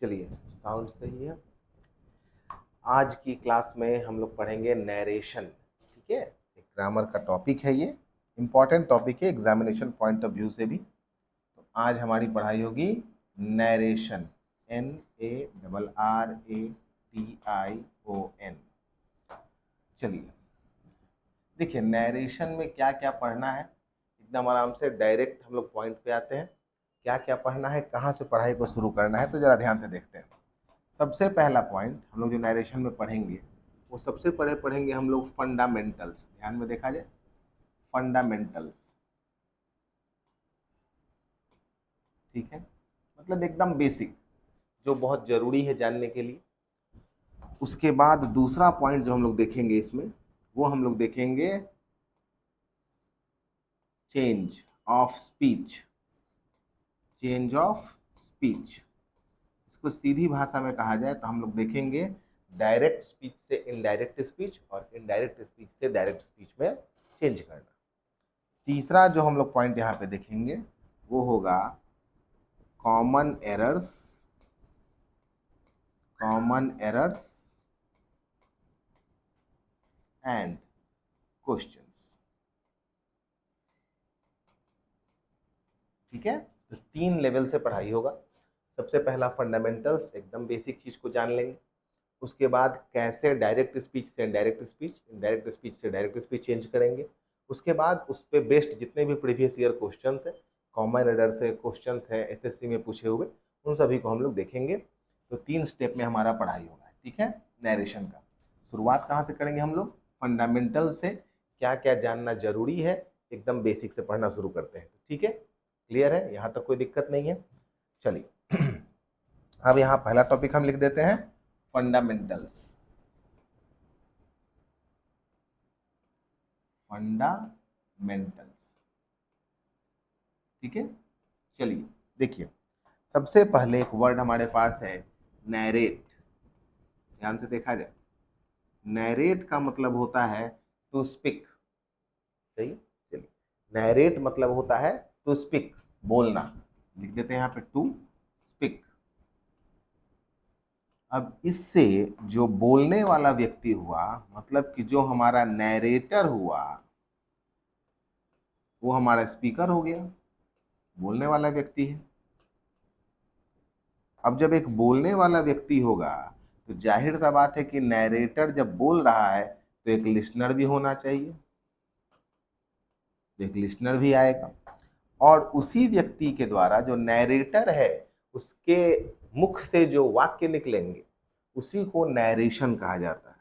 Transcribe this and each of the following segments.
चलिए, साउंड सही है। आज की क्लास में हम लोग पढ़ेंगे नैरेशन। ठीक है, एक ग्रामर का टॉपिक है, ये इम्पॉर्टेंट टॉपिक है एग्जामिनेशन पॉइंट ऑफ व्यू से भी। तो आज हमारी पढ़ाई होगी नैरेशन, NARRATION। चलिए देखिए, नैरेशन में क्या क्या पढ़ना है, एकदम आराम से डायरेक्ट हम लोग पॉइंट पे आते हैं। क्या क्या पढ़ना है, कहाँ से पढ़ाई को शुरू करना है, तो जरा ध्यान से देखते हैं। सबसे पहला पॉइंट हम लोग जो नरेशन में पढ़ेंगे, वो सबसे पहले पढ़ेंगे हम लोग फंडामेंटल्स। ध्यान में देखा जाए, फंडामेंटल्स। ठीक है, मतलब एकदम बेसिक, जो बहुत जरूरी है जानने के लिए। उसके बाद दूसरा पॉइंट जो हम लोग देखेंगे इसमें, वो हम लोग देखेंगे change of speech. Change of speech, इसको सीधी भाषा में कहा जाए तो हम लोग देखेंगे डायरेक्ट स्पीच से इनडायरेक्ट स्पीच और इनडायरेक्ट स्पीच से डायरेक्ट स्पीच में चेंज करना। तीसरा जो हम लोग पॉइंट यहाँ पे देखेंगे वो होगा common errors. Common errors and questions. ठीक है, तो 3 लेवल से पढ़ाई होगा। सबसे पहला फंडामेंटल्स, एकदम बेसिक चीज को जान लेंगे। उसके बाद कैसे डायरेक्ट स्पीच से इनडायरेक्ट स्पीच, इनडायरेक्ट स्पीच से डायरेक्ट स्पीच चेंज करेंगे। उसके बाद उस पर बेस्ड जितने भी प्रीवियस ईयर क्वेश्चंस हैं, कॉमन एरर से क्वेश्चंस हैं एसएससी में पूछे हुए, उन सभी को हम लोग देखेंगे। तो 3 स्टेप में हमारा पढ़ाई होगा। ठीक है, नरेशन का शुरुआत कहाँ से करेंगे हम लोग? फंडामेंटल से। क्या क्या जानना जरूरी है, एकदम बेसिक से पढ़ना शुरू करते हैं। ठीक है, क्लियर है, यहाँ तक कोई दिक्कत नहीं है। चलिए अब यहाँ पहला टॉपिक हम लिख देते हैं, फंडामेंटल्स। फंडामेंटल्स, ठीक है। चलिए देखिए, सबसे पहले एक वर्ड हमारे पास है नैरेट। ध्यान से देखा जाए, नैरेट का मतलब होता है टू स्पीक। सही, चलिए, नैरेट मतलब होता है टू स्पीक, बोलना। लिख देते हैं यहाँ पे टू स्पीक। अब इससे जो बोलने वाला व्यक्ति हुआ, मतलब कि जो हमारा नैरेटर हुआ, वो हमारा स्पीकर हो गया, बोलने वाला व्यक्ति है। अब जब एक बोलने वाला व्यक्ति होगा तो जाहिर सा बात है कि नैरेटर जब बोल रहा है तो एक लिसनर भी होना चाहिए, एक लिसनर भी आएगा। और उसी व्यक्ति के द्वारा, जो नैरेटर है, उसके मुख से जो वाक्य निकलेंगे उसी को नैरेशन कहा जाता है।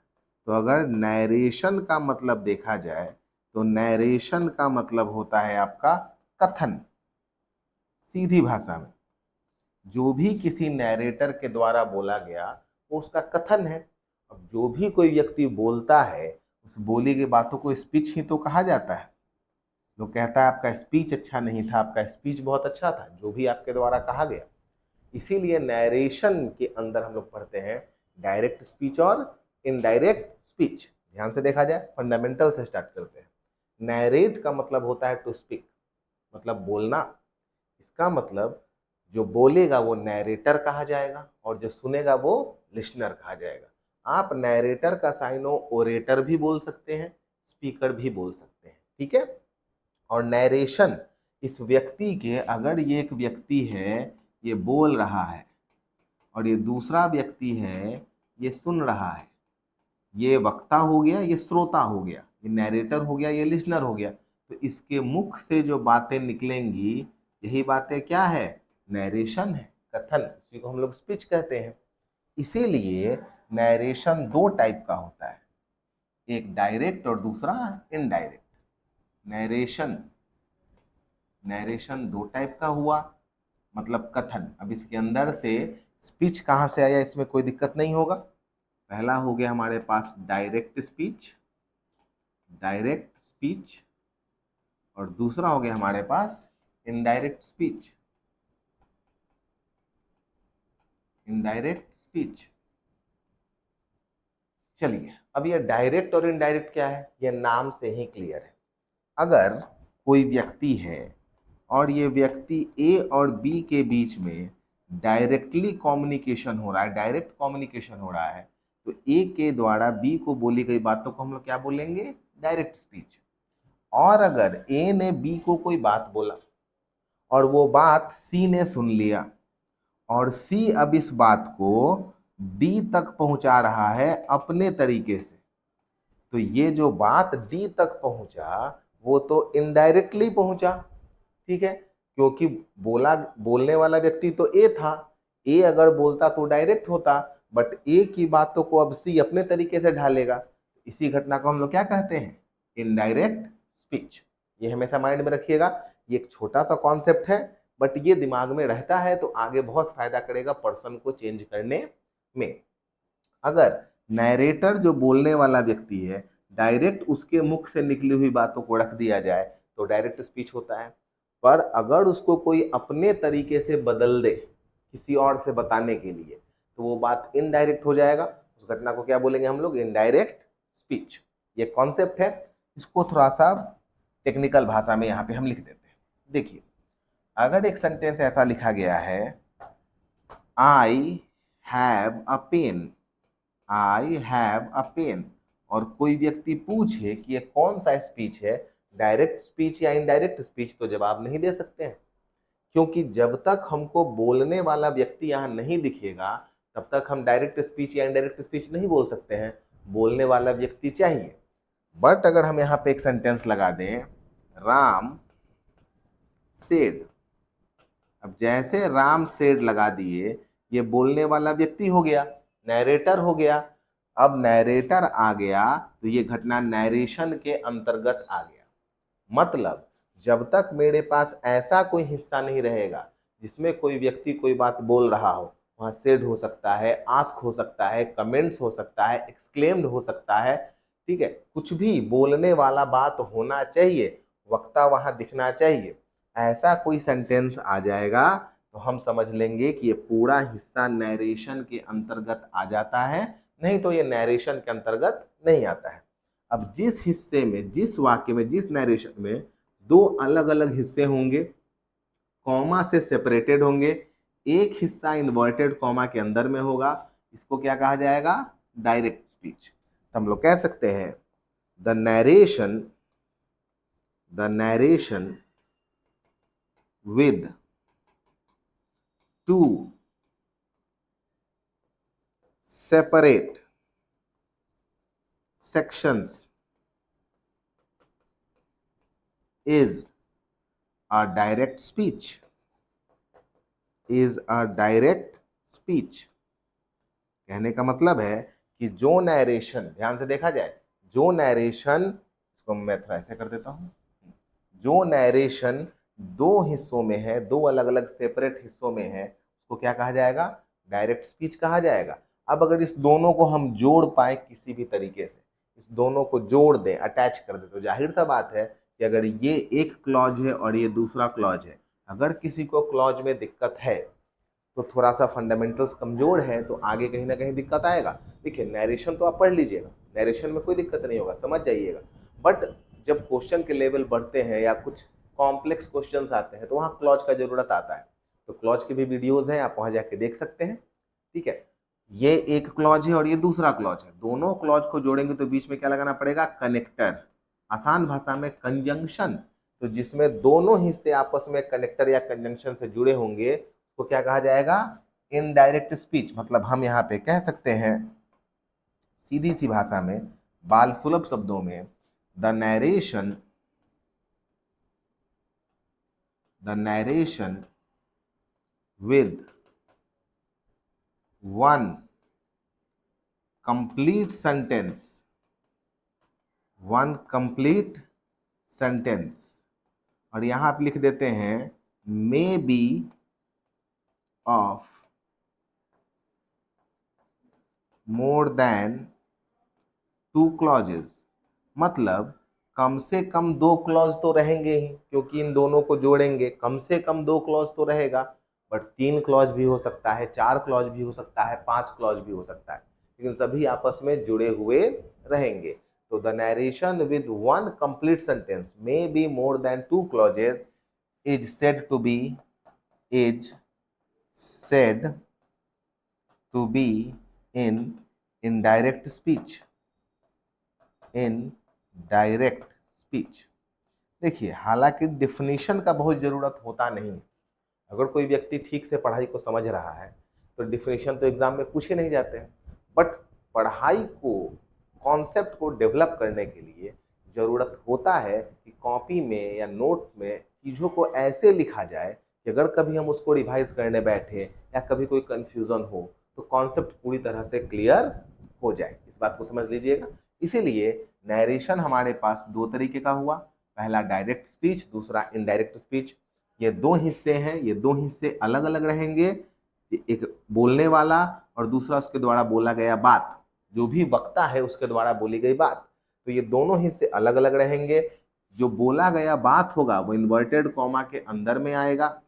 तो अगर नैरेशन का मतलब देखा जाए तो नैरेशन का मतलब होता है आपका कथन। सीधी भाषा में जो भी किसी नैरेटर के द्वारा बोला गया वो उसका कथन है। अब जो भी कोई व्यक्ति बोलता है, उस बोली गई बातों को स्पीच ही तो कहा जाता है। लोग कहता है आपका स्पीच अच्छा नहीं था, आपका स्पीच बहुत अच्छा था, जो भी आपके द्वारा कहा गया। इसीलिए नैरेशन के अंदर हम लोग पढ़ते हैं डायरेक्ट स्पीच और इनडायरेक्ट स्पीच। ध्यान से देखा जाए, फंडामेंटल से स्टार्ट करते हैं। नैरेट का मतलब होता है टू स्पीक, मतलब बोलना। इसका मतलब जो बोलेगा वो नैरेटर कहा जाएगा और जो सुनेगा वो लिसनर कहा जाएगा। आप नैरेटर का साइनो ओरेटर भी बोल सकते हैं, स्पीकर भी बोल सकते हैं। ठीक है, और नैरेशन इस व्यक्ति के, अगर ये एक व्यक्ति है ये बोल रहा है और ये दूसरा व्यक्ति है ये सुन रहा है, ये वक्ता हो गया, ये श्रोता हो गया, ये नैरेटर हो गया, ये लिसनर हो गया। तो इसके मुख से जो बातें निकलेंगी, यही बातें क्या है? नैरेशन है, कथन। इसी को हम लोग स्पीच कहते हैं। इसीलिए नैरेशन 2 टाइप का होता है, एक डायरेक्ट और दूसरा इनडायरेक्ट। नैरेशन, नैरेशन 2 टाइप का हुआ, मतलब कथन। अब इसके अंदर से स्पीच कहाँ से आया, इसमें कोई दिक्कत नहीं होगा। पहला हो गया हमारे पास डायरेक्ट स्पीच, डायरेक्ट स्पीच, और दूसरा हो गया हमारे पास इनडायरेक्ट स्पीच, इनडायरेक्ट स्पीच। चलिए, अब ये डायरेक्ट और इनडायरेक्ट क्या है, ये नाम से ही क्लियर है। अगर कोई व्यक्ति है और ये व्यक्ति ए और बी के बीच में डायरेक्टली कम्युनिकेशन हो रहा है, डायरेक्ट कम्युनिकेशन हो रहा है, तो ए के द्वारा बी को बोली गई बातों को हम लोग क्या बोलेंगे? Direct speech. और अगर ए ने बी को कोई बात बोला और वो बात सी ने सुन लिया और सी अब इस बात को डी तक पहुंचा रहा है अपने तरीके से, तो ये जो बात डी तक पहुंचा वो तो इनडायरेक्टली पहुंचा, ठीक है, क्योंकि बोलने वाला व्यक्ति तो ए था। ए अगर बोलता तो डायरेक्ट होता, बट ए की बातों को अब सी अपने तरीके से ढालेगा। इसी घटना को हम लोग क्या कहते हैं? Indirect speech. ये हमेशा माइंड में रखिएगा। ये एक छोटा सा कॉन्सेप्ट है, बट ये दिमाग में रहता है तो आगे बहुत फायदा करेगा पर्सन को चेंज करने में। अगर नैरेटर जो बोलने वाला व्यक्ति है डायरेक्ट उसके मुख से निकली हुई बातों को रख दिया जाए तो डायरेक्ट स्पीच होता है, पर अगर उसको कोई अपने तरीके से बदल दे किसी और से बताने के लिए तो वो बात इनडायरेक्ट हो जाएगा। उस घटना को क्या बोलेंगे हम लोग? Indirect speech. ये कॉन्सेप्ट है, इसको थोड़ा सा टेक्निकल भाषा में यहाँ पे हम लिख देते हैं। देखिए, अगर एक सेंटेंस ऐसा लिखा गया है, I have a pen, I have a pen, और कोई व्यक्ति पूछे कि ये कौन सा स्पीच है, डायरेक्ट स्पीच या इनडायरेक्ट स्पीच, तो जवाब नहीं दे सकते हैं, क्योंकि जब तक हमको बोलने वाला व्यक्ति यहाँ नहीं दिखेगा तब तक हम डायरेक्ट स्पीच या इनडायरेक्ट स्पीच नहीं बोल सकते हैं, बोलने वाला व्यक्ति चाहिए। बट अगर हम यहाँ पे एक सेंटेंस लगा दें, राम सेड, अब जैसे राम सेड लगा दिए, ये बोलने वाला व्यक्ति हो गया, नैरेटर हो गया। अब नैरेटर आ गया तो ये घटना नैरेशन के अंतर्गत आ गया। मतलब जब तक मेरे पास ऐसा कोई हिस्सा नहीं रहेगा जिसमें कोई व्यक्ति कोई बात बोल रहा हो, वहां सेड हो सकता है, आस्क हो सकता है, कमेंट्स हो सकता है, एक्सक्लेम्ड हो सकता है, ठीक है, कुछ भी बोलने वाला बात होना चाहिए, वक्ता वहां दिखना चाहिए। ऐसा कोई सेंटेंस आ जाएगा तो हम समझ लेंगे कि ये पूरा हिस्सा नैरेशन के अंतर्गत आ जाता है, नहीं तो ये नैरेशन के अंतर्गत नहीं आता है। अब जिस हिस्से में, जिस वाक्य में, जिस नैरेशन में दो अलग अलग हिस्से होंगे, कॉमा से सेपरेटेड होंगे, एक हिस्सा इन्वर्टेड कॉमा के अंदर में होगा, इसको क्या कहा जाएगा? Direct speech. तो हम लोग कह सकते हैं the narration with two separate sections is a direct speech, is a direct speech। कहने का मतलब है कि जो नैरेशन, ध्यान से देखा जाए, जो नैरेशन, इसको मैं थोड़ा ऐसे कर देता हूं, जो नैरेशन दो हिस्सों में है, दो अलग अलग सेपरेट हिस्सों में है, उसको क्या कहा जाएगा? डायरेक्ट स्पीच कहा जाएगा। अब अगर इस दोनों को हम जोड़ पाए किसी भी तरीके से, इस दोनों को जोड़ दें, अटैच कर दें, तो जाहिर सा बात है कि अगर ये एक क्लॉज है और ये दूसरा क्लॉज है, अगर किसी को क्लॉज में दिक्कत है तो थोड़ा सा फंडामेंटल्स कमजोर है तो आगे कहीं ना कहीं दिक्कत आएगा। देखिए, नैरेशन तो आप पढ़ लीजिएगा, नैरेशन में कोई दिक्कत नहीं होगा, समझ जाइएगा, बट जब क्वेश्चन के लेवल बढ़ते हैं या कुछ कॉम्प्लेक्स क्वेश्चंस आते हैं तो वहाँ क्लॉज का जरूरत आता है। तो क्लॉज की भी वीडियोज हैं, आप वहाँ जाके देख सकते हैं, ठीक है। ये एक क्लॉज है और ये दूसरा क्लॉज है, दोनों क्लॉज को जोड़ेंगे तो बीच में क्या लगाना पड़ेगा? कनेक्टर, आसान भाषा में कंजंक्शन। तो जिसमें दोनों हिस्से आपस में कनेक्टर या कंजंक्शन से जुड़े होंगे तो क्या कहा जाएगा? Indirect speech. मतलब हम यहाँ पे कह सकते हैं सीधी सी भाषा में, बाल सुलभ शब्दों में, the narration with one complete sentence, one complete sentence, और यहां आप लिख देते हैं may be of more than two clauses. मतलब कम से कम दो क्लॉज तो रहेंगे ही, क्योंकि इन दोनों को जोड़ेंगे, कम से कम दो क्लॉज तो रहेगा, बट तीन क्लॉज भी हो सकता है, चार क्लॉज भी हो सकता है, पांच क्लॉज भी हो सकता है, लेकिन सभी आपस में जुड़े हुए रहेंगे। तो the narration with one complete sentence may be more than two clauses is said to be said to be in indirect speech, in direct speech। देखिए, हालांकि डिफिनीशन का बहुत जरूरत होता नहीं। अगर कोई व्यक्ति ठीक से पढ़ाई को समझ रहा है तो डिफिनीशन तो एग्जाम में पूछे नहीं जाते हैं, बट पढ़ाई को, कॉन्सेप्ट को डेवलप करने के लिए जरूरत होता है कि कॉपी में या नोट में चीज़ों को ऐसे लिखा जाए कि अगर कभी हम उसको रिवाइज करने बैठे या कभी कोई कंफ्यूजन हो तो कॉन्सेप्ट पूरी तरह से क्लियर हो जाए। इस बात को समझ लीजिएगा। इसीलिए नैरेशन हमारे पास दो तरीके का हुआ, पहला डायरेक्ट स्पीच, दूसरा इनडायरेक्ट स्पीच। ये दो हिस्से हैं, ये दो हिस्से अलग अलग रहेंगे, एक बोलने वाला और दूसरा उसके द्वारा बोला गया बात, जो भी वक्ता है उसके द्वारा बोली गई बात। तो ये दोनों हिस्से अलग अलग रहेंगे। जो बोला गया बात होगा वो इन्वर्टेड कॉमा के अंदर में आएगा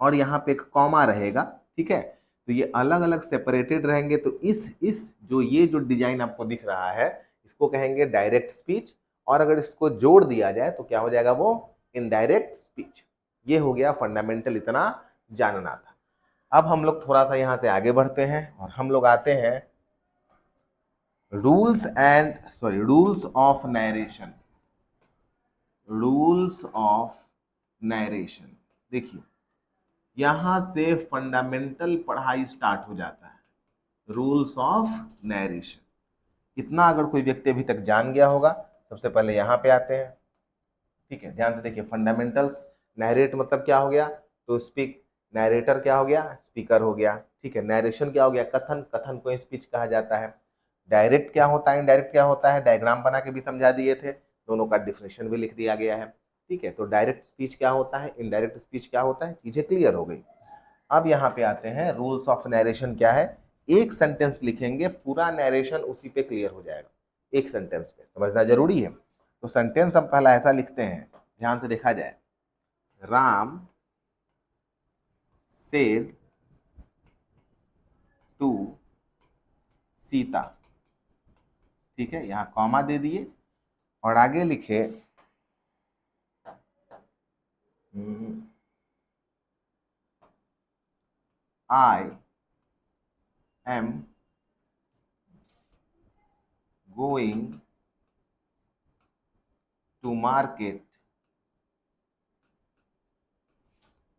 और यहाँ पे एक कॉमा रहेगा, ठीक है। तो ये अलग अलग सेपरेटेड रहेंगे। तो इस जो ये जो डिजाइन आपको दिख रहा है इसको कहेंगे डायरेक्ट स्पीच, और अगर इसको जोड़ दिया जाए तो क्या हो जाएगा, वो इनडायरेक्ट स्पीच। ये हो गया फंडामेंटल, इतना जानना था। अब हम लोग थोड़ा सा यहाँ से आगे बढ़ते हैं और हम लोग आते हैं rules of narration. Rules of narration, देखिए यहां से फंडामेंटल पढ़ाई स्टार्ट हो जाता है। रूल्स ऑफ नैरेशन, इतना अगर कोई व्यक्ति अभी तक जान गया होगा। सबसे पहले यहां पे आते हैं, ठीक है, ध्यान से देखिए। फंडामेंटल्स, नैरेट मतलब क्या हो गया, टू स्पीक। नैरेटर क्या हो गया, स्पीकर हो गया, ठीक है। नैरेशन क्या हो गया, कथन। कथन को स्पीच कहा जाता है। डायरेक्ट क्या होता है, इनडायरेक्ट क्या होता है, डायग्राम बना के भी समझा दिए थे, दोनों का डिफिनेशन भी लिख दिया गया है, ठीक है। तो डायरेक्ट स्पीच क्या होता है, इनडायरेक्ट स्पीच क्या होता है, चीजें क्लियर हो गई। अब यहाँ पे आते हैं रूल्स ऑफ नैरेशन क्या है। एक सेंटेंस लिखेंगे, पूरा नैरेशन उसी पे क्लियर हो जाएगा, एक सेंटेंस पे, समझना जरूरी है। तो सेंटेंस हम पहला ऐसा लिखते हैं, ध्यान से देखा जाए। राम सेड टू सीता, ठीक है, यहां कॉमा दे दिए और आगे लिखे I am going to market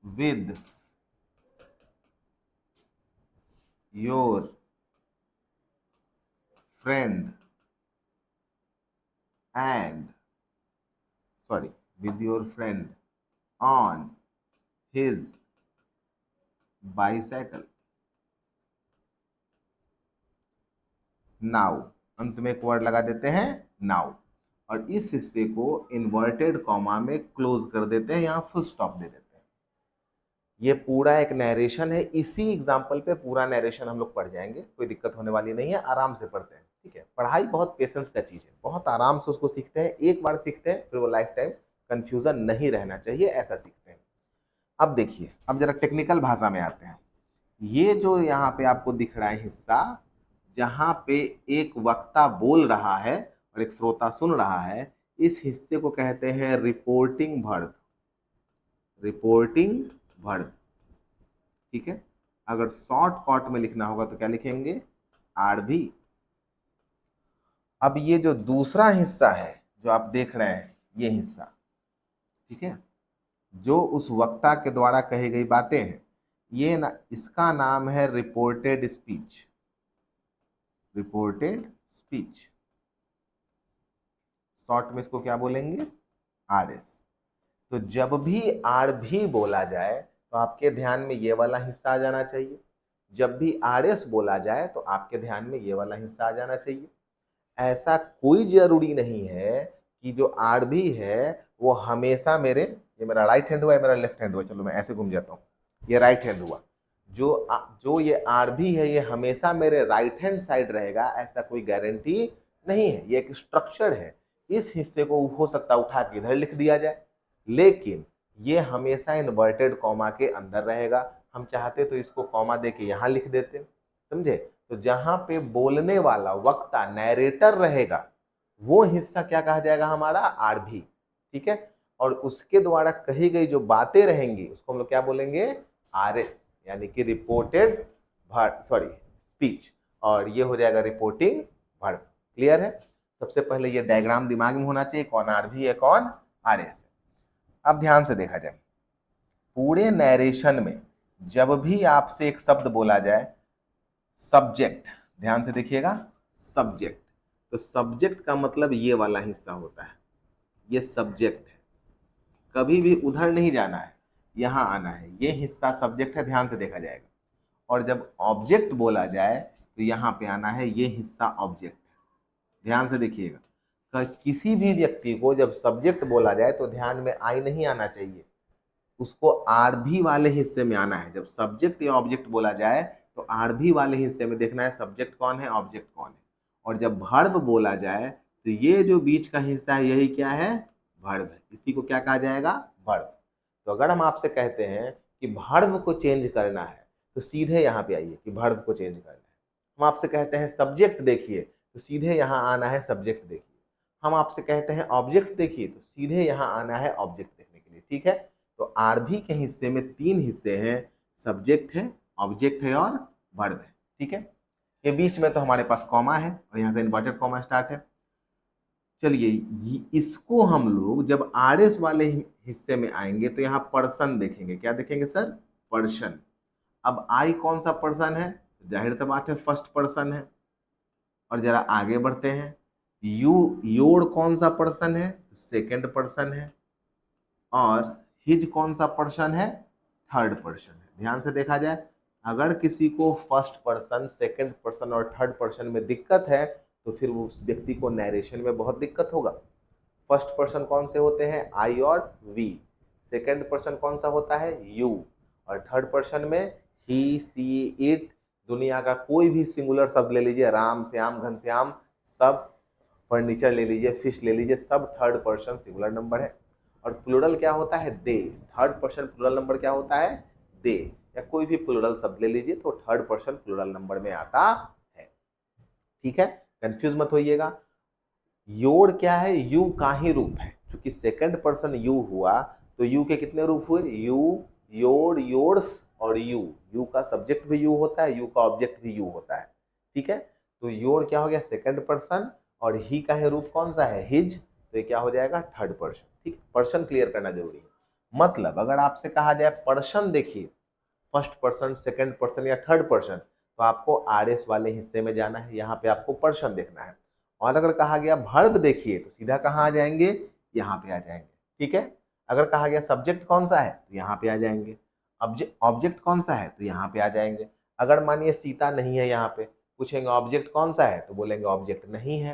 with your friend with your friend on his bicycle। Now, अंत में एक वर्ड लगा देते हैं नाउ, और इस हिस्से को इन्वर्टेड कॉमा में क्लोज कर देते हैं, यहां फुल स्टॉप दे देते हैं। ये पूरा एक नैरेशन है, इसी एग्जाम्पल पे पूरा नैरेशन हम लोग पढ़ जाएंगे, कोई दिक्कत होने वाली नहीं है, आराम से पढ़ते हैं, ठीक है। पढ़ाई बहुत पेशेंस का चीज है, बहुत आराम से उसको सीखते हैं, एक बार सीखते हैं फिर वो लाइफ टाइम कंफ्यूजन नहीं रहना चाहिए, ऐसा सीखते हैं। अब देखिए, अब जरा टेक्निकल भाषा में आते हैं। ये जो यहाँ पे आपको दिख रहा है हिस्सा, जहाँ पे एक वक्ता बोल रहा है और एक श्रोता सुन रहा है, इस हिस्से को कहते हैं रिपोर्टिंग वर्ब। रिपोर्टिंग वर्ब, ठीक है। अगर शॉर्ट कट में लिखना होगा तो क्या लिखेंगे, आरबी। अब ये जो दूसरा हिस्सा है जो आप देख रहे हैं, ये हिस्सा, ठीक है, जो उस वक्ता के द्वारा कही गई बातें हैं, ये ना, इसका नाम है reported speech. Reported speech, short में इसको क्या बोलेंगे, आरएस। तो जब भी आर भी बोला जाए तो आपके ध्यान में ये वाला हिस्सा आ जाना चाहिए, जब भी आरएस बोला जाए तो आपके ध्यान में ये वाला हिस्सा आ जाना चाहिए। ऐसा कोई जरूरी नहीं है कि जो आर भी है वो हमेशा मेरे, ये मेरा राइट हैंड हुआ है, मेरा लेफ्ट हैंड हुआ, चलो मैं ऐसे घूम जाता हूँ, ये राइट हैंड हुआ, जो ये आर भी है ये हमेशा मेरे राइट हैंड साइड रहेगा, ऐसा कोई गारंटी नहीं है। ये एक स्ट्रक्चर है, इस हिस्से को हो सकता है उठा के इधर लिख दिया जाए, लेकिन ये हमेशा इन्वर्टेड कॉमा के अंदर रहेगा। हम चाहते तो इसको कॉमा दे के यहाँ लिख देते, समझे। तो जहां पे बोलने वाला वक्ता नैरेटर रहेगा वो हिस्सा क्या कहा जाएगा, हमारा आर भी, ठीक है। और उसके द्वारा कही गई जो बातें रहेंगी उसको हम लोग क्या बोलेंगे, आर एस, यानी कि रिपोर्टेड स्पीच, और ये हो जाएगा रिपोर्टिंग वर्ब। क्लियर है? सबसे पहले ये डायग्राम दिमाग में होना चाहिए, कौन आरवी है कौन आरएस है। अब ध्यान से देखा जाए, पूरे नैरेशन में जब भी आपसे एक शब्द बोला जाए सब्जेक्ट, ध्यान से देखिएगा, सब्जेक्ट, तो सब्जेक्ट का मतलब ये वाला हिस्सा होता है, ये सब्जेक्ट है। कभी भी उधर नहीं जाना है, यहां आना है, ये हिस्सा सब्जेक्ट है, ध्यान से देखा जाएगा। और जब ऑब्जेक्ट बोला जाए तो यहाँ पे आना है, ये हिस्सा ऑब्जेक्ट है। ध्यान से देखिएगा, किसी भी व्यक्ति को जब सब्जेक्ट बोला जाए तो ध्यान में आई नहीं आना चाहिए, उसको आरभी वाले हिस्से में आना है। जब सब्जेक्ट या ऑब्जेक्ट बोला जाए तो आरभी वाले हिस्से में देखना है सब्जेक्ट कौन है ऑब्जेक्ट कौन है। और जब वर्ब बोला जाए तो ये जो बीच का हिस्सा है यही क्या है, वर्ब है। इसी को क्या कहा जाएगा, वर्ब। तो अगर हम आपसे कहते हैं कि वर्ब को चेंज करना है तो सीधे यहाँ पे आइए कि वर्ब को चेंज करना है। हम आपसे कहते हैं सब्जेक्ट देखिए तो सीधे यहाँ आना है सब्जेक्ट देखिए। हम आपसे कहते हैं ऑब्जेक्ट देखिए तो सीधे यहाँ आना है ऑब्जेक्ट देखने के लिए। ठीक है? तो आरबी के हिस्से में 3 हिस्से हैं, सब्जेक्ट है, ऑब्जेक्ट है और वर्ब है। ठीक है? ये बीच में तो हमारे पास कॉमा है और यहाँ से इन्वर्टेड कॉमा स्टार्ट है। चलिए इसको हम लोग जब आरएस वाले हिस्से में आएंगे तो यहाँ पर्सन देखेंगे। क्या देखेंगे सर, पर्सन। अब आई कौन सा पर्सन है, जाहिर सी बात है फर्स्ट पर्सन है। और जरा आगे बढ़ते हैं, योर कौन सा पर्सन है, सेकंड पर्सन है। और हिज कौन सा पर्सन है, थर्ड पर्सन है। ध्यान से देखा जाए, अगर किसी को फर्स्ट पर्सन, सेकंड पर्सन और थर्ड पर्सन में दिक्कत है तो फिर उस व्यक्ति को नैरेशन में बहुत दिक्कत होगा। फर्स्ट पर्सन कौन से होते हैं, आई और वी। सेकंड पर्सन कौन सा होता है, यू। और थर्ड पर्सन में ही, सी, इट, दुनिया का कोई भी सिंगुलर शब्द ले लीजिए, राम, श्याम, घनश्याम, सब, फर्नीचर ले लीजिए, फिश ले लीजिए, सब थर्ड पर्सन सिंगुलर नंबर है। और प्लूरल क्या होता है, दे। थर्ड पर्सन प्लूरल नंबर क्या होता है, दे। या कोई भी प्लूरल शब्द ले लीजिए तो थर्ड पर्सन प्लूरल नंबर में आता है। ठीक है? कंफ्यूज मत होइएगा। योर क्या है, यू का ही रूप है। क्योंकि सेकंड पर्सन यू हुआ तो यू के कितने रूप हुए, यू, योर, योर्स और यू। यू का सब्जेक्ट भी यू होता है, यू का ऑब्जेक्ट भी यू होता है। ठीक है? तो योर क्या हो गया, सेकंड पर्सन, और ही का है रूप कौन सा है, हिज, तो ये क्या हो जाएगा, थर्ड पर्सन। ठीक है? पर्सन क्लियर करना जरूरी है। मतलब अगर आपसे कहा जाए पर्सन देखिए, फर्स्ट पर्सन, सेकंड पर्सन या थर्ड पर्सन, तो आपको आरएस वाले हिस्से में जाना है, यहाँ पे आपको पर्सन देखना है। और अगर कहा गया वर्ब देखिए तो सीधा कहाँ आ जाएंगे, यहाँ पे आ जाएंगे। ठीक है? अगर कहा गया सब्जेक्ट कौन सा है तो यहाँ पे आ जाएंगे, ऑब्जेक्ट कौन सा है तो यहाँ पे आ जाएंगे। अगर मानिए सीता नहीं है, यहाँ पे पूछेंगे ऑब्जेक्ट कौन सा है तो बोलेंगे ऑब्जेक्ट नहीं है।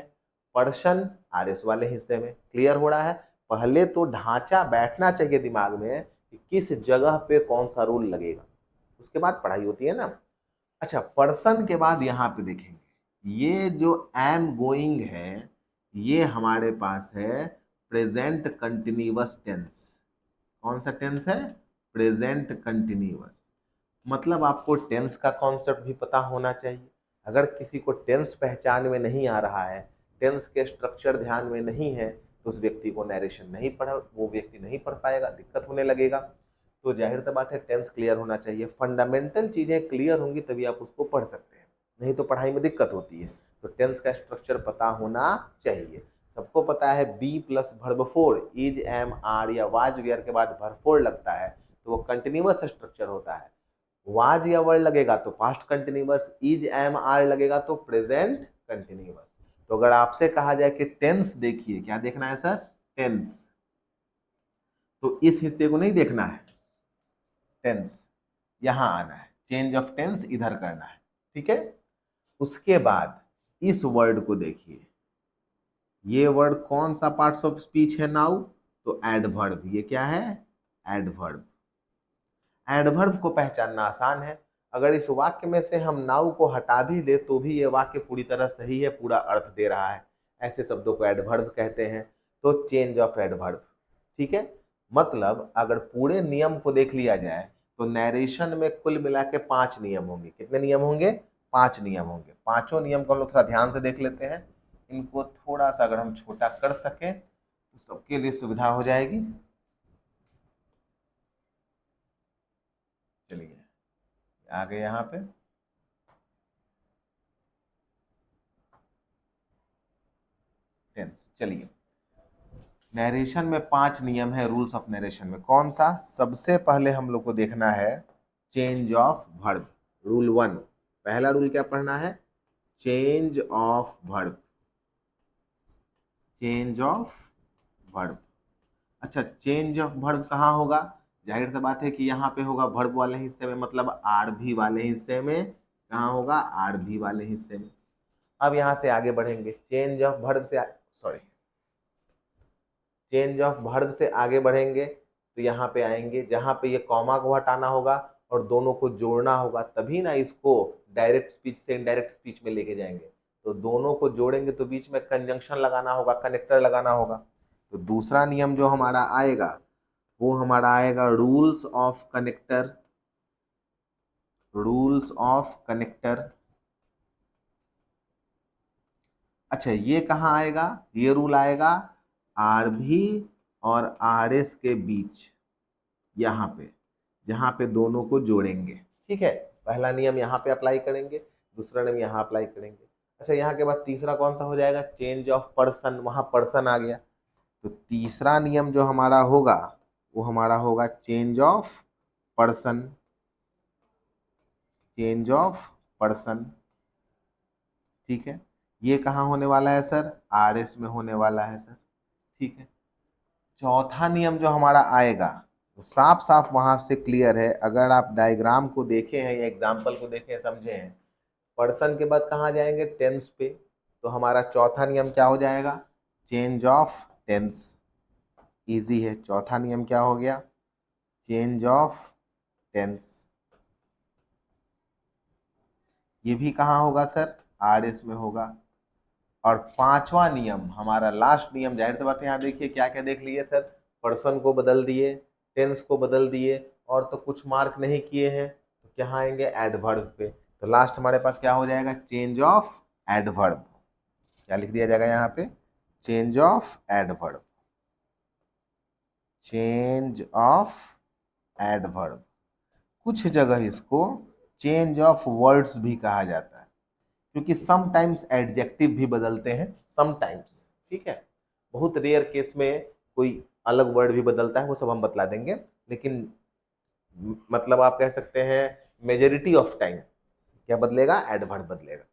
पर्सन आरएस वाले हिस्से में। क्लियर हो रहा है? पहले तो ढांचा बैठना चाहिए दिमाग में कि किस जगह पे कौन सा रूल लगेगा, उसके बाद पढ़ाई होती है ना। अच्छा, पर्सन के बाद यहाँ पे देखेंगे, ये जो एम गोइंग है ये हमारे पास है प्रेजेंट कंटिन्यूअस टेंस। कौन सा टेंस है, प्रेजेंट कंटिन्यूअस। मतलब आपको टेंस का कॉन्सेप्ट भी पता होना चाहिए। अगर किसी को टेंस पहचान में नहीं आ रहा है, टेंस के स्ट्रक्चर ध्यान में नहीं है, तो उस व्यक्ति को नरेशन नहीं पढ़ा, वो व्यक्ति नहीं पढ़ पाएगा, दिक्कत होने लगेगा। तो जाहिर सी बात है टेंस क्लियर होना चाहिए। फंडामेंटल चीज़ें क्लियर होंगी तभी आप उसको पढ़ सकते हैं, नहीं तो पढ़ाई में दिक्कत होती है। तो टेंस का स्ट्रक्चर पता होना चाहिए। सबको पता है be plus verb four, is, am, are या वाज वेयर के बाद वर्ब फोर लगता है तो वो कंटिन्यूअस स्ट्रक्चर होता है। वाज या वर्ड लगेगा तो past continuous, is, am, are लगेगा तो प्रेजेंट कंटिन्यूअस। तो अगर आपसे कहा जाए कि टेंस देखिए, क्या देखना है सर, टेंस, तो इस हिस्से को नहीं देखना है, टेंस यहां आना है, चेंज ऑफ टेंस इधर करना है। ठीक है? उसके बाद इस वर्ड को देखिए, ये वर्ड कौन सा पार्ट्स ऑफ स्पीच है नाउ, तो एडवर्ब। ये क्या है, एडवर्ब। एडवर्ब को पहचानना आसान है। अगर इस वाक्य में से हम नाउ को हटा भी दे तो भी ये वाक्य पूरी तरह सही है, पूरा अर्थ दे रहा है। ऐसे शब्दों को एडवर्ब कहते हैं। तो चेंज ऑफ एडवर्ब। ठीक है? मतलब अगर पूरे नियम को देख लिया जाए तो नैरेशन में कुल मिला के 5 नियम होंगे। कितने नियम होंगे, 5 नियम होंगे। पांचों नियम को हम लोग थोड़ा ध्यान से देख लेते हैं। इनको थोड़ा सा अगर हम छोटा कर सकें तो सबके लिए सुविधा हो जाएगी। चलिए, 5 नियम आ गए यहाँ पे। टेंस। चलिए, नरेशन में 5 नियम है रूल्स ऑफ नरेशन में। कौन सा? सबसे पहले हम लोग को देखना है चेंज ऑफ वर्ब। रूल 1, पहला रूल क्या पढ़ना है? Change of verb. Change of verb. अच्छा, चेंज ऑफ वर्ब कहाँ होगा? जाहिर सी बात है कि यहाँ पे होगा वर्ब वाले हिस्से में, मतलब आरभी वाले हिस्से में। कहाँ होगा? आरभी वाले हिस्से में। अब यहाँ से आगे बढ़ेंगे, चेंज ऑफ वर्ब से सॉरी चेंज ऑफ वर्ब से आगे बढ़ेंगे तो यहाँ पे आएंगे जहाँ पे ये कॉमा को हटाना होगा और दोनों को जोड़ना होगा, तभी ना इसको डायरेक्ट स्पीच से इनडायरेक्ट स्पीच में लेके जाएंगे। तो दोनों को जोड़ेंगे तो बीच में कंजंक्शन लगाना होगा, कनेक्टर लगाना होगा। तो दूसरा नियम जो हमारा आएगा वो हमारा आएगा rules of connector. Rules of connector. अच्छा, ये कहाँ आएगा? ये रूल आएगा आरभी और आरएस के बीच, यहाँ पे जहाँ पे दोनों को जोड़ेंगे। ठीक है, पहला नियम यहाँ पे अप्लाई करेंगे, दूसरा नियम यहाँ अप्लाई करेंगे। अच्छा, यहाँ के बाद तीसरा कौन सा हो जाएगा? Change of person. वहाँ पर्सन आ गया, तो तीसरा नियम जो हमारा होगा वो हमारा होगा change of person. Change of person. ठीक है, ये कहाँ होने वाला है सर? आरएस में होने वाला है सर। ठीक है, चौथा नियम जो हमारा आएगा तो साफ साफ वहां से क्लियर है, अगर आप डायग्राम को देखे हैं या एग्जाम्पल को देखे हैं, समझे हैं। पर्सन के बाद कहाँ जाएंगे? टेंस पे। तो हमारा चौथा नियम क्या हो जाएगा? Change of tense. इजी है, चौथा नियम क्या हो गया? Change of tense. ये भी कहाँ होगा सर? आरएस में होगा। और पांचवा नियम, हमारा लास्ट नियम, जाहिर सी बात है यहाँ देखिए क्या क्या देख लिए सर। पर्सन को बदल दिए, टेंस को बदल दिए, और तो कुछ मार्क नहीं किए हैं, तो क्या आएंगे? एडवर्ब पे। तो लास्ट हमारे पास क्या हो जाएगा? Change of adverb. क्या लिख दिया जाएगा यहाँ पे? Change of adverb. Change of adverb. कुछ जगह इसको चेंज ऑफ वर्ड्स भी कहा जाता है, क्योंकि समटाइम्स एडजेक्टिव भी बदलते हैं, समटाइम्स। ठीक है, बहुत रेयर केस में कोई अलग वर्ड भी बदलता है, वो सब हम बतला देंगे, लेकिन मतलब आप कह सकते हैं मेजॉरिटी ऑफ टाइम क्या बदलेगा? एडवर्ब बदलेगा।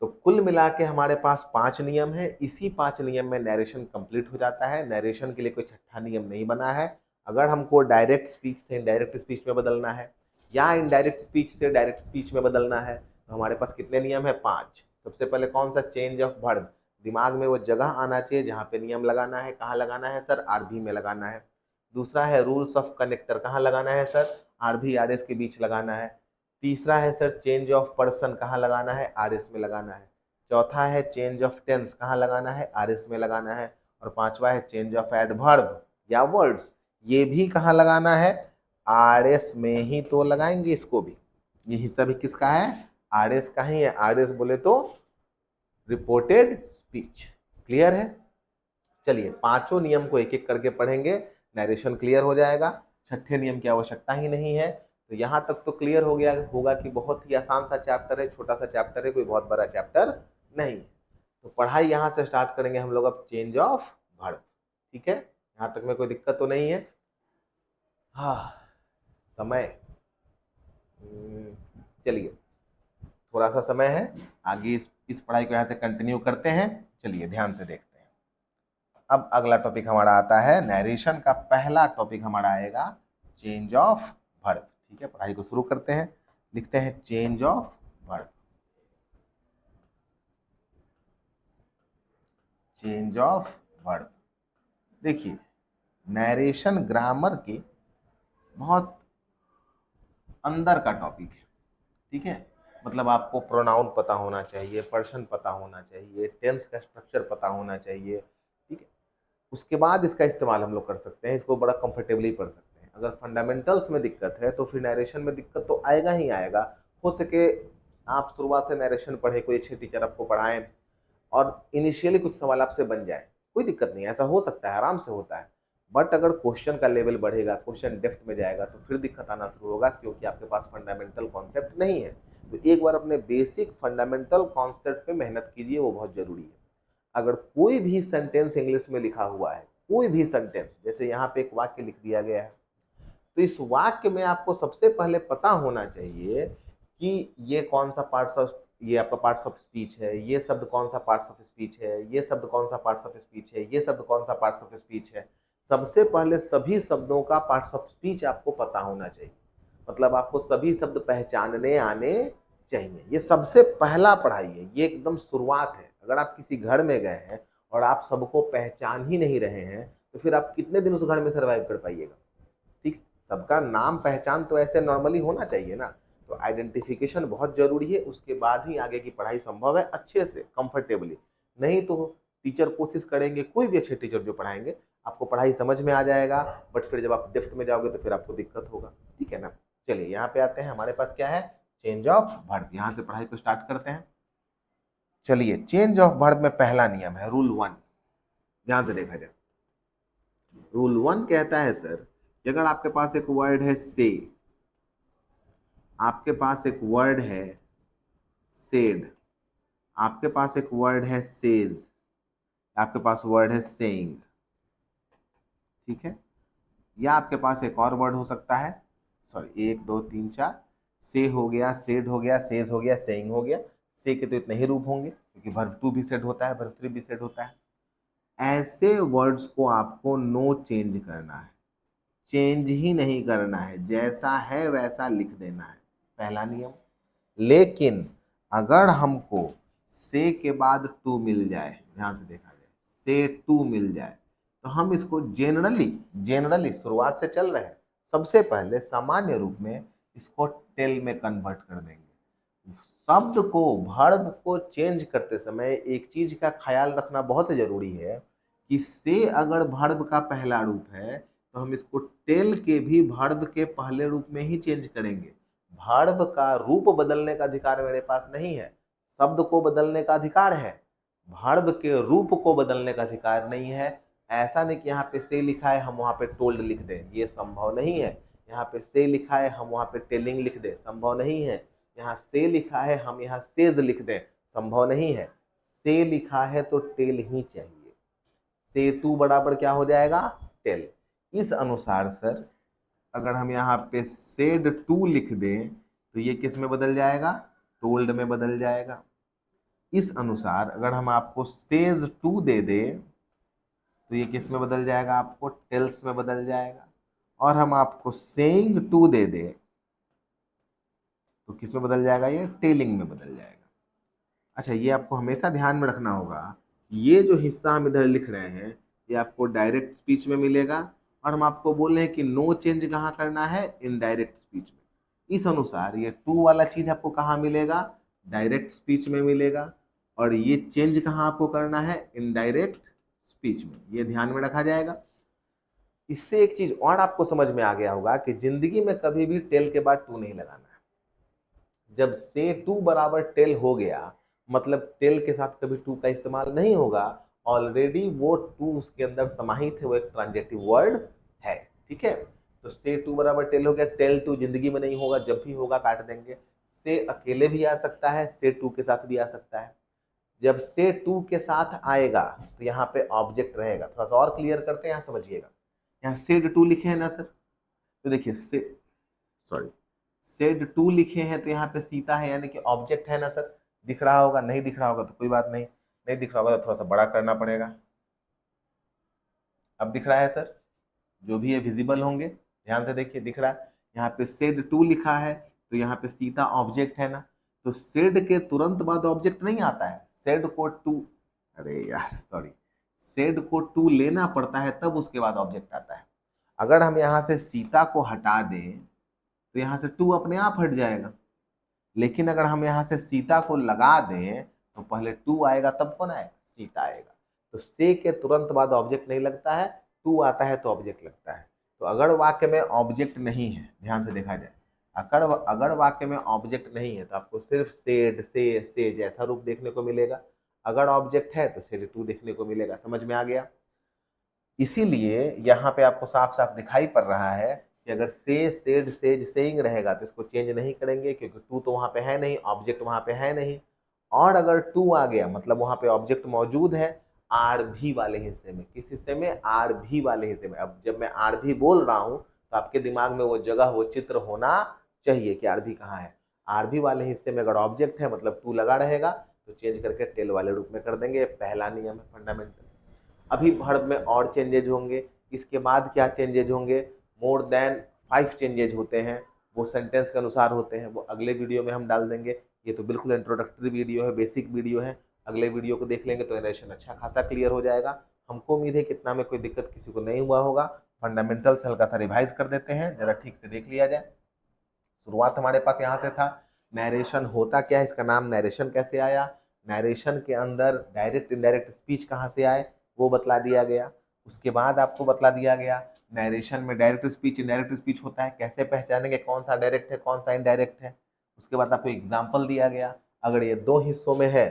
तो कुल मिला के हमारे पास 5 नियम है। इसी 5 नियम में नरेशन कंप्लीट हो जाता है। नरेशन के लिए कोई छठा नियम नहीं बना है। अगर हमको डायरेक्ट स्पीच से इनडायरेक्ट स्पीच में बदलना है या इनडायरेक्ट स्पीच से डायरेक्ट स्पीच में बदलना है तो हमारे पास कितने नियम है? 5। सबसे पहले कौन सा? Change of verb. दिमाग में वो जगह आना चाहिए जहाँ पे नियम लगाना है। कहाँ लगाना है सर? आरबी में लगाना है। दूसरा है रूल्स ऑफ कनेक्टर। कहाँ लगाना है सर? आरबी आरएस के बीच लगाना है। तीसरा है सर चेंज ऑफ पर्सन। कहाँ लगाना है? आरएस में लगाना है। चौथा है चेंज ऑफ टेंस। कहाँ लगाना है? आरएस में लगाना है। और पांचवा है चेंज ऑफ एडवर्ब या वर्ड्स। ये भी कहाँ लगाना है? आरएस में ही तो लगाएंगे इसको भी। ये हिस्सा भी किसका है? आरएस का ही है। आरएस बोले तो रिपोर्टेड स्पीच। क्लियर है? चलिए, पांचों नियम को एक एक करके पढ़ेंगे, नरेशन क्लियर हो जाएगा। छठे नियम की आवश्यकता ही नहीं है। तो यहां तक तो क्लियर हो गया होगा कि बहुत ही आसान सा चैप्टर है, छोटा सा चैप्टर है, कोई बहुत बड़ा चैप्टर नहीं। तो पढ़ाई यहां से स्टार्ट करेंगे हम लोग अब चेंज ऑफ वर्ब। ठीक है, यहां तक में कोई दिक्कत तो नहीं है? हाँ, समय, चलिए थोड़ा सा समय है, आगे इस पढ़ाई को यहाँ से कंटिन्यू करते हैं। चलिए ध्यान से देखते हैं। अब अगला टॉपिक हमारा आता है नरेशन का। पहला टॉपिक हमारा आएगा चेंज ऑफ वर्ब। ठीक है, पढ़ाई को शुरू करते हैं। लिखते हैं change of verb. Change of verb. देखिए, नरेशन ग्रामर के बहुत अंदर का टॉपिक है। ठीक है, मतलब आपको प्रोनाउन पता होना चाहिए, पर्सन पता होना चाहिए, टेंस का स्ट्रक्चर पता होना चाहिए। ठीक है, उसके बाद इसका इस्तेमाल हम लोग कर सकते हैं, इसको बड़ा कंफर्टेबली पढ़ सकते हैं। अगर फंडामेंटल्स में दिक्कत है तो फिर नरेशन में दिक्कत तो आएगा ही आएगा। हो सके आप शुरुआत से नरेशन पढ़े, कोई अच्छे टीचर आपको पढ़ाएं और इनिशियली कुछ सवाल आपसे बन जाए, कोई दिक्कत नहीं, ऐसा हो सकता है, आराम से होता है। बट अगर क्वेश्चन का लेवल बढ़ेगा, क्वेश्चन डेप्थ में जाएगा, तो फिर दिक्कत आना शुरू होगा, क्योंकि आपके पास फंडामेंटल कॉन्सेप्ट नहीं है। तो एक बार अपने बेसिक फंडामेंटल कॉन्सेप्ट पे मेहनत कीजिए, वो बहुत जरूरी है। अगर कोई भी सेंटेंस इंग्लिश में लिखा हुआ है, कोई भी सेंटेंस, जैसे यहाँ पे एक वाक्य लिख दिया गया है, तो इस वाक्य में आपको सबसे पहले पता होना चाहिए कि ये कौन सा पार्ट्स ऑफ, ये आपका पार्ट्स ऑफ स्पीच है, ये शब्द कौन सा पार्ट्स ऑफ स्पीच है, ये शब्द कौन सा पार्ट्स ऑफ स्पीच है, ये शब्द कौन सा पार्ट्स ऑफ स्पीच है। सबसे पहले सभी शब्दों का पार्ट्स ऑफ स्पीच आपको पता होना चाहिए, मतलब आपको सभी शब्द पहचानने आने चाहिए। ये सबसे पहला पढ़ाई है, ये एकदम शुरुआत है। अगर आप किसी घर में गए हैं और आप सबको पहचान ही नहीं रहे हैं, तो फिर आप कितने दिन उस घर में सर्वाइव कर पाइएगा। ठीक, सबका नाम पहचान तो ऐसे नॉर्मली होना चाहिए ना। तो आइडेंटिफिकेशन बहुत जरूरी है, उसके बाद ही आगे की पढ़ाई संभव है अच्छे से, कंफर्टेबली। नहीं तो टीचर कोशिश करेंगे, कोई भी अच्छे टीचर जो पढ़ाएंगे, आपको पढ़ाई समझ में आ जाएगा, बट फिर जब आप डेप्थ में जाओगे तो फिर आपको दिक्कत होगा। ठीक है ना। चलिए यहाँ पे आते हैं, हमारे पास क्या है, चेंज ऑफ वर्ब। यहाँ से पढ़ाई को स्टार्ट करते हैं। चलिए, चेंज ऑफ वर्ब में पहला नियम है रूल 1। ध्यान से देखा जाए, रूल 1 कहता है सर कि अगर आपके पास एक वर्ड है से, आपके पास एक वर्ड है सेड, आपके पास एक वर्ड है सेज, आपके पास वर्ड है सेइंग, ठीक है, या आपके पास एक और वर्ड हो सकता है, सॉरी 1 2 3 4, से हो गया, सेड हो गया, सेज हो गया, सेइंग हो गया। से के तो इतने ही रूप होंगे, क्योंकि वर्ब 2 भी सेड होता है, वर्ब 3 भी सेड होता है। ऐसे वर्ड्स को आपको नो चेंज करना है, चेंज ही नहीं करना है, जैसा है वैसा लिख देना है, पहला नियम। लेकिन अगर हमको से के बाद टू मिल जाए, ध्यान से देखा जाए, से टू मिल जाए, तो हम इसको जेनरली शुरुआत से चल रहे हैं, सबसे पहले सामान्य रूप में इसको टेल में कन्वर्ट कर देंगे। शब्द को, वर्ब को चेंज करते समय एक चीज का ख्याल रखना बहुत जरूरी है कि से अगर वर्ब का पहला रूप है, तो हम इसको टेल के भी वर्ब के पहले रूप में ही चेंज करेंगे। वर्ब का रूप बदलने का अधिकार मेरे पास नहीं है, शब्द को बदलने का अधिकार है, वर्ब के रूप को बदलने का अधिकार नहीं है। ऐसा नहीं कि यहाँ पे से लिखा है हम वहाँ पे टोल्ड लिख दें, ये संभव नहीं है। यहाँ पे से लिखा है हम वहाँ पे टेलिंग लिख दें, संभव नहीं है। यहाँ से लिखा है हम यहाँ सेज लिख दें, संभव नहीं है। से लिखा है तो टेल ही चाहिए, से टू बराबर क्या हो जाएगा, टेल। इस अनुसार सर अगर हम यहाँ पे सेड टू लिख दें, तो ये किस में बदल जाएगा, टोल्ड में बदल जाएगा। इस अनुसार अगर हम आपको सेज टू दे दें, तो ये किस में बदल जाएगा, आपको टेल्स में बदल जाएगा। और हम आपको सेइंग टू दे दें, तो किस में बदल जाएगा, ये टेलिंग में बदल जाएगा। अच्छा, ये आपको हमेशा ध्यान में रखना होगा, ये जो हिस्सा हम इधर लिख रहे हैं, ये आपको डायरेक्ट स्पीच में मिलेगा, और हम आपको बोल रहे हैं कि नो चेंज कहाँ करना है, इनडायरेक्ट स्पीच में। इस अनुसार ये टू वाला चीज आपको कहाँ मिलेगा, डायरेक्ट स्पीच में मिलेगा, और ये चेंज कहाँ आपको करना है, इनडायरेक्ट स्पीच में। ये ध्यान में रखा जाएगा। इससे एक चीज और आपको समझ में आ गया होगा कि जिंदगी में कभी भी टेल के बाद टू नहीं लगाना है। जब से टू बराबर टेल हो गया, मतलब टेल के साथ कभी टू का इस्तेमाल नहीं होगा, ऑलरेडी वो टू उसके अंदर समाहित है, वो एक ट्रांजेक्टिव वर्ड है। ठीक है, तो से टू बराबर टेल हो गया, टेल टू जिंदगी में नहीं होगा, जब भी होगा काट देंगे। से अकेले भी आ सकता है, से टू के साथ भी आ सकता है। जब से टू के साथ आएगा तो यहाँ पे ऑब्जेक्ट रहेगा। थोड़ा सा और क्लियर करते हैं, यहाँ समझिएगा। यहाँ सेड टू लिखे हैं ना सर, तो देखिए से, सॉरी, सेड टू लिखे हैं, तो यहाँ पे सीता है, यानी कि ऑब्जेक्ट है ना सर। दिख रहा होगा, नहीं दिख रहा होगा तो कोई बात नहीं, नहीं दिख रहा होगा तो थोड़ा सा बड़ा करना पड़ेगा। अब दिख रहा है सर, जो भी है विजिबल होंगे, ध्यान से देखिए, दिख रहा है। यहाँ पे सेड टू लिखा है, तो यहाँ पे सीता ऑब्जेक्ट है ना, तो सेड के तुरंत बाद ऑब्जेक्ट नहीं आता है, सेड को टू, अरे यार सॉरी, सेड को टू लेना पड़ता है, तब उसके बाद ऑब्जेक्ट आता है। अगर हम यहाँ से सीता को हटा दें, तो यहाँ से टू अपने आप हट जाएगा। लेकिन अगर हम यहाँ से सीता को लगा दें, तो पहले टू आएगा, तब कौन आएगा, सीता आएगा। तो से के तुरंत बाद ऑब्जेक्ट नहीं लगता है, टू आता है तो ऑब्जेक्ट लगता है। तो अगर वाक्य में ऑब्जेक्ट नहीं है, ध्यान से देखा जाए, अगर वाक्य में ऑब्जेक्ट नहीं है, तो आपको सिर्फ सेड, से जैसा रूप देखने को मिलेगा। अगर ऑब्जेक्ट है तो सेड टू देखने को मिलेगा। समझ में आ गया। इसीलिए यहाँ पे आपको साफ साफ दिखाई पड़ रहा है कि अगर से, सेड, सेज, सेइंग रहेगा तो इसको चेंज नहीं करेंगे, क्योंकि टू तो वहां पे है नहीं, ऑब्जेक्ट वहां पे है नहीं। और अगर टू आ गया मतलब वहां पे ऑब्जेक्ट मौजूद है आर भी वाले हिस्से में। किस हिस्से में? आर भी वाले हिस्से में। अब जब मैं आर भी बोल रहा हूं तो आपके दिमाग में वो जगह, वो चित्र होना चाहिए कि आर भी कहाँ है। आर भी वाले हिस्से में अगर ऑब्जेक्ट है मतलब टू लगा रहेगा, तो चेंज करके टेल वाले रूप में कर देंगे। पहला नियम है फंडामेंटल। अभी वर्ब में और चेंजेज होंगे। इसके बाद क्या चेंजेज होंगे? मोर देन 5 चेंजेज होते हैं, वो सेंटेंस के अनुसार होते हैं, वो अगले वीडियो में हम डाल देंगे। ये तो बिल्कुल इंट्रोडक्टरी वीडियो है, बेसिक वीडियो है। अगले वीडियो को देख लेंगे तो नरेशन अच्छा खासा क्लियर हो जाएगा। हमको उम्मीद है कितना में कोई दिक्कत किसी को नहीं हुआ होगा। फंडामेंटल्स हल्का सा रिवाइज कर देते हैं, जरा ठीक से देख लिया जाए। शुरुआत हमारे पास यहाँ से था। नरेशन होता क्या है, इसका नाम नरेशन कैसे आया, नरेशन के अंदर डायरेक्ट इनडायरेक्ट स्पीच कहाँ से आए वो बतला दिया गया। उसके बाद आपको बतला दिया गया नरेशन में डायरेक्ट स्पीच इनडायरेक्ट स्पीच होता है, कैसे पहचानेंगे कौन सा डायरेक्ट है कौन सा इनडायरेक्ट है। उसके बाद आपको एग्जाम्पल दिया गया। अगर ये दो हिस्सों में है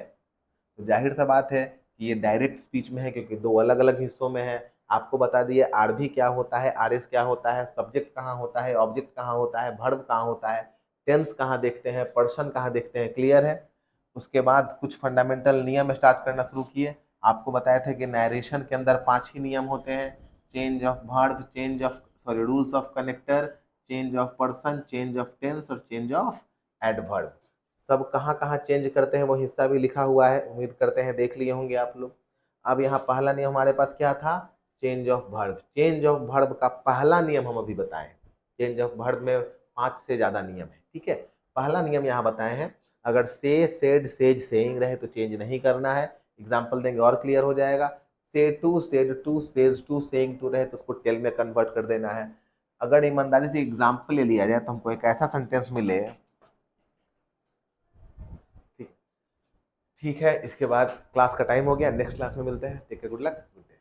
तो जाहिर सा बात है कि ये डायरेक्ट स्पीच में है, क्योंकि दो अलग अलग हिस्सों में है। आपको बता दिए आर भी क्या होता है, आर एस क्या होता है, सब्जेक्ट कहाँ होता है, ऑब्जेक्ट कहाँ होता है, वर्ब कहाँ होता है, टेंस कहाँ देखते हैं, पर्सन कहाँ देखते हैं। क्लियर है? उसके बाद कुछ फंडामेंटल नियम स्टार्ट करना शुरू किए। आपको बताया था कि नरेशन के अंदर 5 ही नियम होते हैं। Change of verb, change of sorry rules of connector, change of person, change of tense और चेंज ऑफ एडवर्ब। सब कहाँ कहाँ चेंज करते हैं वो हिस्सा भी लिखा हुआ है, उम्मीद करते हैं देख लिए होंगे आप लोग। अब यहाँ पहला नियम हमारे पास क्या था? Change of verb. Change of verb का पहला नियम हम अभी बताएं। चेंज ऑफ वर्ब में 5 से ज्यादा नियम है, ठीक है। पहला नियम यहाँ बताए हैं, अगर से, सेड, सेज, सेइंग रहे तो चेंज नहीं करना है। एग्जाम्पल देंगे और क्लियर हो जाएगा। Say to, said to, says to, saying to रहे तो उसको टेल में कन्वर्ट कर देना है। अगर ईमानदारी से एग्जाम्पल ले लिया जाए तो हमको एक ऐसा सेंटेंस मिले, ठीक है। इसके बाद क्लास का टाइम हो गया, नेक्स्ट क्लास में मिलते हैं। Take care, good luck, good day.